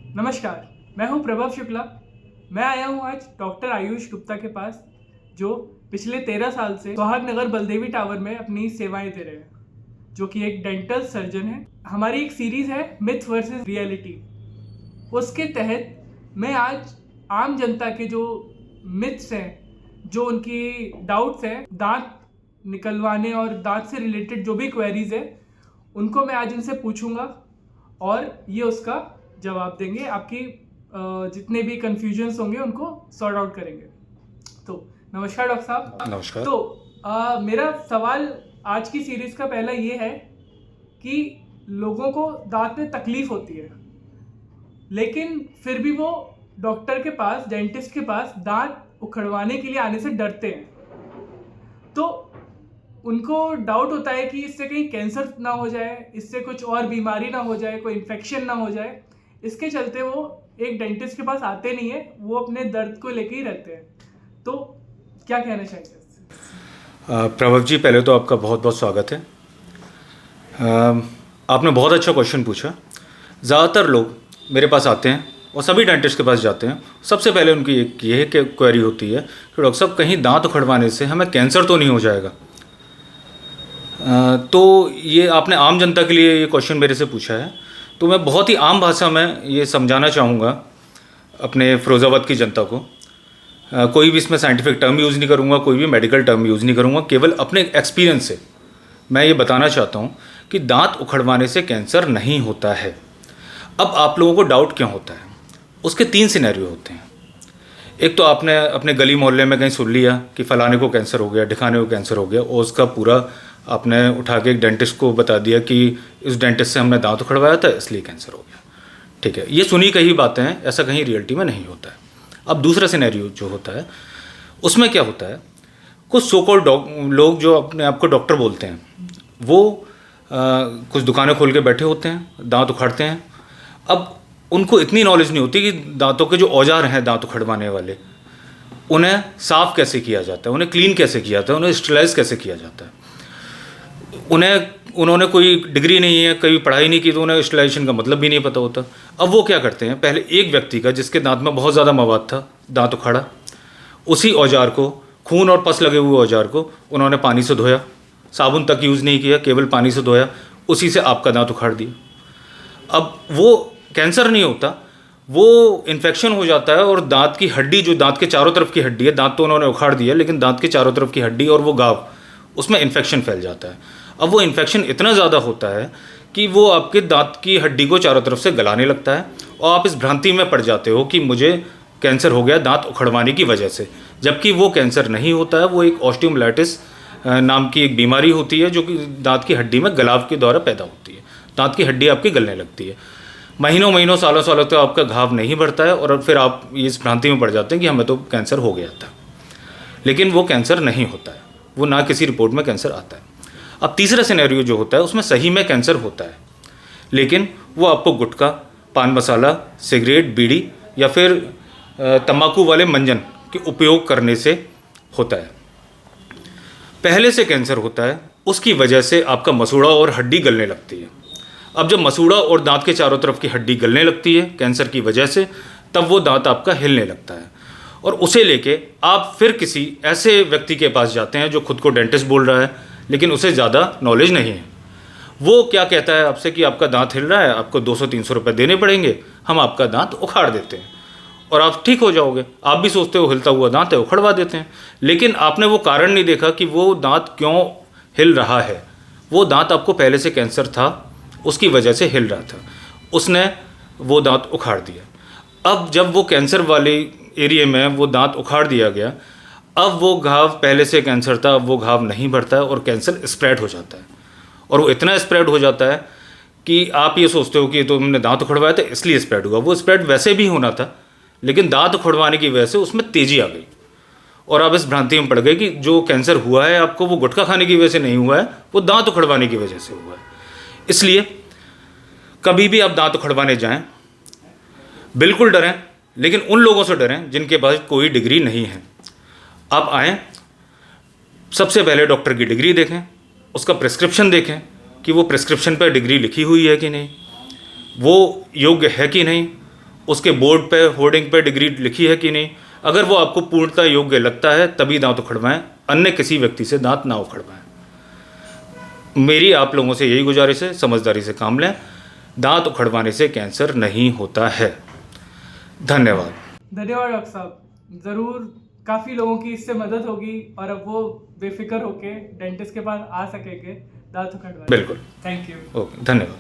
नमस्कार, मैं हूं प्रभव शुक्ला। मैं आया हूं आज डॉक्टर आयुष गुप्ता के पास, जो पिछले 13 साल से सोहागनगर बलदेवी टावर में अपनी सेवाएं दे रहे हैं, जो कि एक डेंटल सर्जन है। हमारी एक सीरीज है मिथ वर्सेस रियलिटी। उसके तहत मैं आज आम जनता के जो मिथ्स हैं, जो उनकी डाउट्स हैं, दांत निकलवाने और दांत से रिलेटेड जो भी क्वेरीज है, उनको मैं आज इनसे पूछूंगा और ये उसका जवाब देंगे। आपकी जितने भी कन्फ्यूजन्स होंगे उनको सॉर्ट आउट करेंगे। तो नमस्कार डॉक्टर साहब। नमस्कार। तो मेरा सवाल आज की सीरीज का पहला ये है कि लोगों को दांत में तकलीफ होती है, लेकिन फिर भी वो डॉक्टर के पास, डेंटिस्ट के पास दांत उखड़वाने के लिए आने से डरते हैं। तो उनको डाउट होता है कि इससे कहीं कैंसर ना हो जाए, इससे कुछ और बीमारी ना हो जाए, कोई इन्फेक्शन ना हो जाए। इसके चलते वो एक डेंटिस्ट के पास आते नहीं है, वो अपने दर्द को लेके ही रहते हैं। तो क्या कहना चाहेंगे? प्रभव जी, पहले तो आपका बहुत बहुत स्वागत है। आपने बहुत अच्छा क्वेश्चन पूछा। ज़्यादातर लोग मेरे पास आते हैं और सभी डेंटिस्ट के पास जाते हैं। सबसे पहले उनकी एक ये क्वेरी होती है कि डॉक्टर साहब, कहीं दांत उखड़वाने से हमें कैंसर तो नहीं हो जाएगा? तो ये आपने आम जनता के लिए ये क्वेश्चन मेरे से पूछा है, तो मैं बहुत ही आम भाषा में ये समझाना चाहूँगा अपने फिरोज़ाबाद की जनता को। कोई भी इसमें साइंटिफिक टर्म यूज़ नहीं करूँगा, कोई भी मेडिकल टर्म यूज़ नहीं करूँगा। केवल अपने एक्सपीरियंस से मैं ये बताना चाहता हूँ कि दांत उखड़वाने से कैंसर नहीं होता है। अब आप लोगों को डाउट क्यों होता है? उसके 3 सिनेरियो होते हैं। एक तो आपने अपने गली मोहल्ले में कहीं सुन लिया कि फ़लाने को कैंसर हो गया, ढिकाने को कैंसर हो गया, और उसका पूरा आपने उठा के एक डेंटिस्ट को बता दिया कि इस डेंटिस्ट से हमने दांत उखड़वाया था इसलिए कैंसर हो गया। ठीक है, ये सुनी कही बातें हैं, ऐसा कहीं रियलिटी में नहीं होता है। अब दूसरा सिनेरियो जो होता है, उसमें क्या होता है, कुछ सो कॉल्ड लोग जो अपने आप को डॉक्टर बोलते हैं, वो कुछ दुकानें खोल के बैठे होते हैं, दांत उखाड़ते हैं। अब उनको इतनी नॉलेज नहीं होती कि दांतों के जो औजार हैं दांत उखड़वाने वाले, उन्हें साफ़ कैसे किया जाता है, उन्हें क्लीन कैसे किया जाता है, उन्हें स्टरलाइज कैसे किया जाता है। उन्होंने कोई डिग्री नहीं है, कभी पढ़ाई नहीं की, तो उन्हें स्टरलाइजेशन का मतलब भी नहीं पता होता। अब वो क्या करते हैं, पहले एक व्यक्ति का जिसके दांत में बहुत ज़्यादा मवाद था, दांत उखाड़ा, उसी औजार को, खून और पस लगे हुए औजार को उन्होंने पानी से धोया, साबुन तक यूज़ नहीं किया, केवल पानी से धोया, उसी से आपका दांत उखाड़ दिया। अब वो कैंसर नहीं होता, वो इन्फेक्शन हो जाता है, और दांत की हड्डी, जो दांत के चारों तरफ की हड्डी है, दांत तो उन्होंने उखाड़ दिया, लेकिन दांत के चारों तरफ की हड्डी और वो घाव, उसमें इन्फेक्शन फैल जाता है। अब वो इन्फेक्शन इतना ज़्यादा होता है कि वो आपके दांत की हड्डी को चारों तरफ से गलाने लगता है, और आप इस भ्रांति में पड़ जाते हो कि मुझे कैंसर हो गया दांत उखड़वाने की वजह से, जबकि वो कैंसर नहीं होता है। वो एक ऑस्टियोमाइलाइटिस नाम की एक बीमारी होती है, जो कि दांत की हड्डी में गलाव के द्वारा पैदा होती है। दांत की हड्डी आपकी गलने लगती है, महीनों महीनों सालों सालों तक आपका घाव नहीं बढ़ता है, और फिर आप इस भ्रांति में पड़ जाते हैं कि हमें तो कैंसर हो गया था, लेकिन वो कैंसर नहीं होता है, वो ना किसी रिपोर्ट में कैंसर आता है। अब तीसरा सिनेरियो जो होता है, उसमें सही में कैंसर होता है, लेकिन वो आपको गुटखा, पान मसाला, सिगरेट, बीड़ी या फिर तंबाकू वाले मंजन के उपयोग करने से होता है। पहले से कैंसर होता है, उसकी वजह से आपका मसूड़ा और हड्डी गलने लगती है। अब जब मसूड़ा और दांत के चारों तरफ की हड्डी गलने लगती है कैंसर की वजह से, तब वो दांत आपका हिलने लगता है, और उसे लेके आप फिर किसी ऐसे व्यक्ति के पास जाते हैं जो खुद को डेंटिस्ट बोल रहा है, लेकिन उसे ज़्यादा नॉलेज नहीं है। वो क्या कहता है आपसे कि आपका दांत हिल रहा है, आपको 200-300 रुपये देने पड़ेंगे, हम आपका दांत उखाड़ देते हैं और आप ठीक हो जाओगे। आप भी सोचते हो हिलता हुआ दांत है, उखड़वा देते हैं, लेकिन आपने वो कारण नहीं देखा कि वो दांत क्यों हिल रहा है। वो दांत आपको पहले से कैंसर था, उसकी वजह से हिल रहा था, उसने वो दांत उखाड़ दिया। अब जब वो कैंसर वाले एरिया में वो दांत उखाड़ दिया गया, अब वो घाव, पहले से कैंसर था, अब वो घाव नहीं बढ़ता है और कैंसर स्प्रेड हो जाता है, और वो इतना स्प्रेड हो जाता है कि आप ये सोचते हो कि तो हमने दांत उखड़वाया था इसलिए स्प्रेड हुआ। वो स्प्रेड वैसे भी होना था, लेकिन दांत उखड़वाने की वजह से उसमें तेज़ी आ गई, और आप इस भ्रांति में पड़ गए कि जो कैंसर हुआ है आपको, वो गुटखा खाने की वजह से नहीं हुआ है, वो दांत उखड़वाने की वजह से हुआ है। इसलिए कभी भी आप दांत उखड़वाने जाएं, बिल्कुल डरें, लेकिन उन लोगों से डरें जिनके पास कोई डिग्री नहीं है। आप आएँ, सबसे पहले डॉक्टर की डिग्री देखें, उसका प्रिस्क्रिप्शन देखें कि वो प्रिस्क्रिप्शन पर डिग्री लिखी हुई है कि नहीं, वो योग्य है कि नहीं, उसके बोर्ड पे होर्डिंग पे डिग्री लिखी है कि नहीं। अगर वो आपको पूर्णतः योग्य लगता है तभी दांत उखड़वाएं, अन्य किसी व्यक्ति से दांत ना उखड़वाएं। मेरी आप लोगों से यही गुजारिश है, समझदारी से काम लें। दांत उखड़वाने से कैंसर नहीं होता है। धन्यवाद। धन्यवाद डॉक्टर साहब, ज़रूर काफ़ी लोगों की इससे मदद होगी और अब वो बेफिक्र होके डेंटिस्ट के पास आ सकेंगे दांत उखड़वाने। बिल्कुल। Thank you. ओके, धन्यवाद।